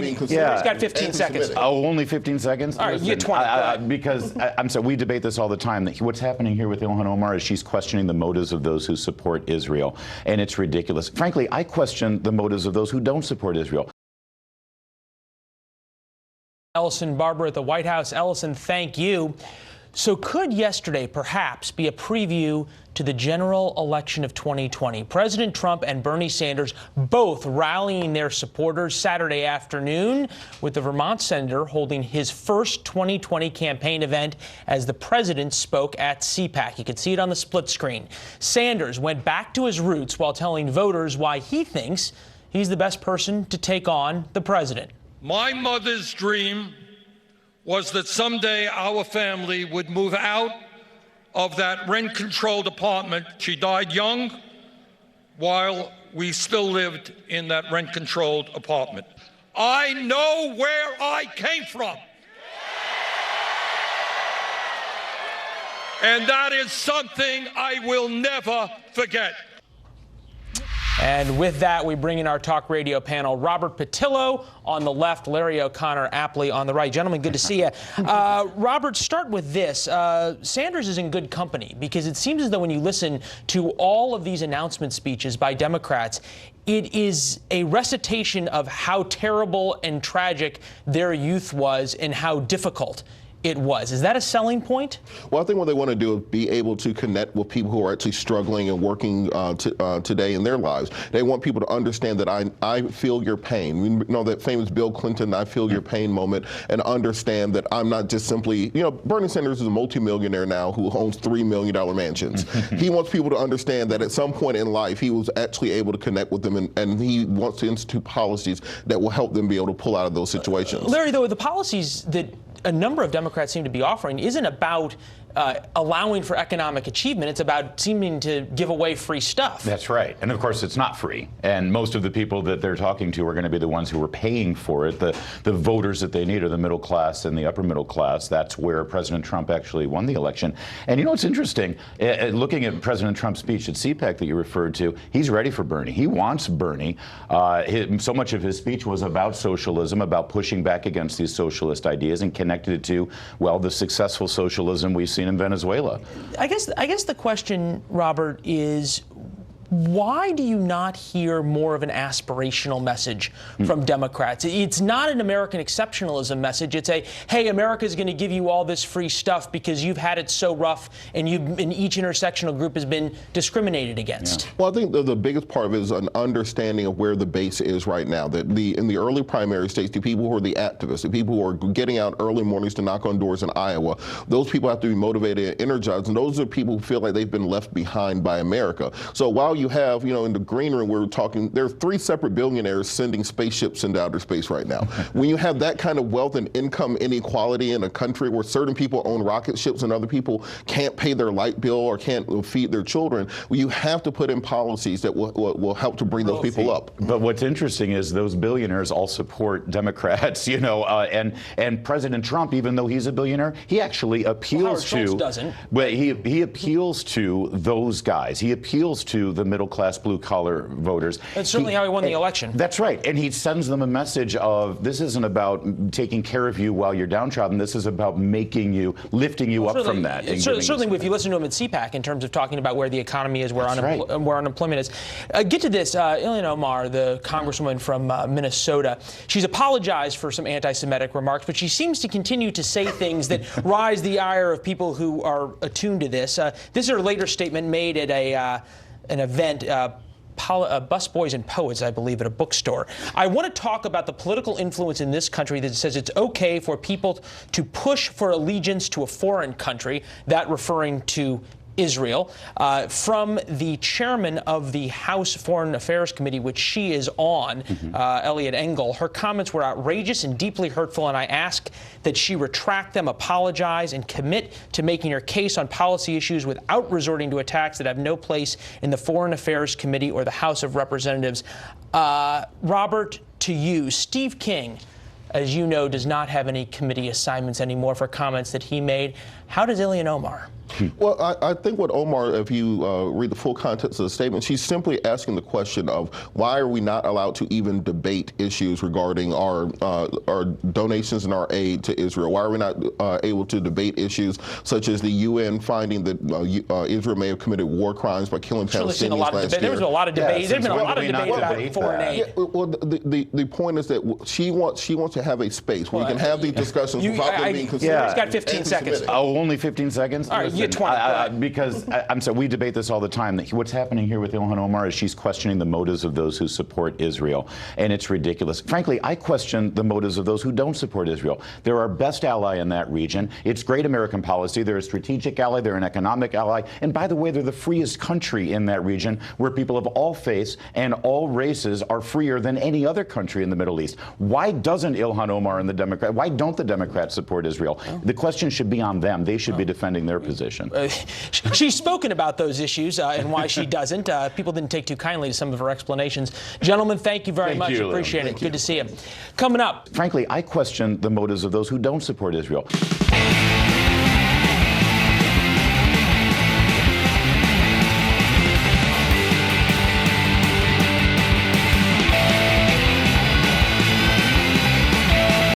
He's got 15 seconds. Oh, only 15 seconds? All right, you get 20. Because, I'm sorry, we debate this all the time. That what's happening here with Ilhan Omar is she's questioning the motives of those who support Israel. And it's ridiculous. Frankly, I question the motives of those who don't support Israel. Ellison Barber at the White House. Ellison, thank you. So could yesterday perhaps be a preview to the general election of 2020? President Trump and Bernie Sanders both rallying their supporters Saturday afternoon, with the Vermont senator holding his first 2020 campaign event as the president spoke at CPAC. You can see it on the split screen. Sanders went back to his roots while telling voters why he thinks he's the best person to take on the president. My mother's dream was that someday our family would move out of that rent-controlled apartment. She died young while we still lived in that rent-controlled apartment. I know where I came from. And that is something I will never forget. And with that, we bring in our talk radio panel. Robert Patillo on the left, Larry O'Connor aptly on the right. Gentlemen, good to see you. Robert, start with this. Sanders is in good company, because it seems as though when you listen to all of these announcement speeches by Democrats, it is a recitation of how terrible and tragic their youth was and how difficult it was. Is that a selling point? Well, I think what they want to do is be able to connect with people who are actually struggling and working today in their lives. They want people to understand that I feel your pain. We know that famous Bill Clinton, I feel your pain moment, and understand that I'm not just simply, Bernie Sanders is a multimillionaire now who owns $3 million mansions. He wants people to understand that at some point in life, he was actually able to connect with them, and he wants to institute policies that will help them be able to pull out of those situations. Larry, though, the policies that a number of Democrats seem to be offering isn't about allowing for economic achievement. It's about seeming to give away free stuff. That's right. And of course, it's not free. And most of the people that they're talking to are going to be the ones who are paying for it. The voters that they need are the middle class and the upper middle class. That's where President Trump actually won the election. And it's interesting, looking at President Trump's speech at CPAC that you referred to, he's ready for Bernie. He wants Bernie. So much of his speech was about socialism, about pushing back against these socialist ideas, and connected it to, well, the successful socialism we've seen in Venezuela. I guess the question, Robert, is why do you not hear more of an aspirational message from Democrats? It's not an American exceptionalism message. It's a, hey, America's going to give you all this free stuff because you've had it so rough and each intersectional group has been discriminated against. Yeah. Well, I think the biggest part of it is an understanding of where the base is right now. That in the early primary states, the people who are the activists, the people who are getting out early mornings to knock on doors in Iowa, those people have to be motivated and energized, and those are people who feel like they've been left behind by America. So while you have, in the green room, we're talking, there are 3 separate billionaires sending spaceships into outer space right now. When you have that kind of wealth and income inequality in a country where certain people own rocket ships and other people can't pay their light bill or can't feed their children, you have to put in policies that will help to bring those people up. But what's interesting is those billionaires all support Democrats, and President Trump, even though he's a billionaire, he actually appeals to, doesn't. But he appeals to those guys. He appeals to the middle class, blue-collar voters. That's certainly how he won the election. That's right. And he sends them a message of, this isn't about taking care of you while you're downtrodden. This is about lifting you up from that. Certainly, if you listen to him at CPAC in terms of talking about where the economy is, where unemployment is. Get to this. Ilhan Omar, the congresswoman from Minnesota, she's apologized for some anti-Semitic remarks, but she seems to continue to say things that rise the ire of people who are attuned to this. This is her later statement made at an event, Busboys and Poets, I believe, at a bookstore. I want to talk about the political influence in this country that says it's okay for people to push for allegiance to a foreign country, that referring to Israel, from the chairman of the House Foreign Affairs Committee, which she is on, Eliot Engel. Her comments were outrageous and deeply hurtful, and I ask that she retract them, apologize, and commit to making her case on policy issues without resorting to attacks that have no place in the Foreign Affairs Committee or the House of Representatives. Robert, to you, Steve King, as you know, does not have any committee assignments anymore for comments that he made. How does Ilhan Omar? Well, I think what Omar, if you read the full context of the statement, she's simply asking the question of why are we not allowed to even debate issues regarding our donations and our aid to Israel? Why are we not able to debate issues such as the UN finding that Israel may have committed war crimes by killing Palestinians last year? There was a lot of debate. There's been a lot of debate about foreign aid. Yeah, well, the point is that she wants to have a space where we can have these discussions without them being considered. He's got 15 seconds. Oh, only 15 seconds? All right, you get 20. Because I'm sorry, we debate this all the time. What's happening here with Ilhan Omar is she's questioning the motives of those who support Israel, and it's ridiculous. Frankly, I question the motives of those who don't support Israel. They're our best ally in that region. It's great American policy. They're a strategic ally. They're an economic ally. And by the way, they're the freest country in that region, where people of all faiths and all races are freer than any other country in the Middle East. Why doesn't Ilhan Omar and the Democrats? Why don't the Democrats support Israel? The question should be on them. They should be defending their position. She's spoken about those issues and why she doesn't. People didn't take too kindly to some of her explanations. Gentlemen, thank you very much. Appreciate it. Good to see you. Coming up. Frankly, I question the motives of those who don't support Israel.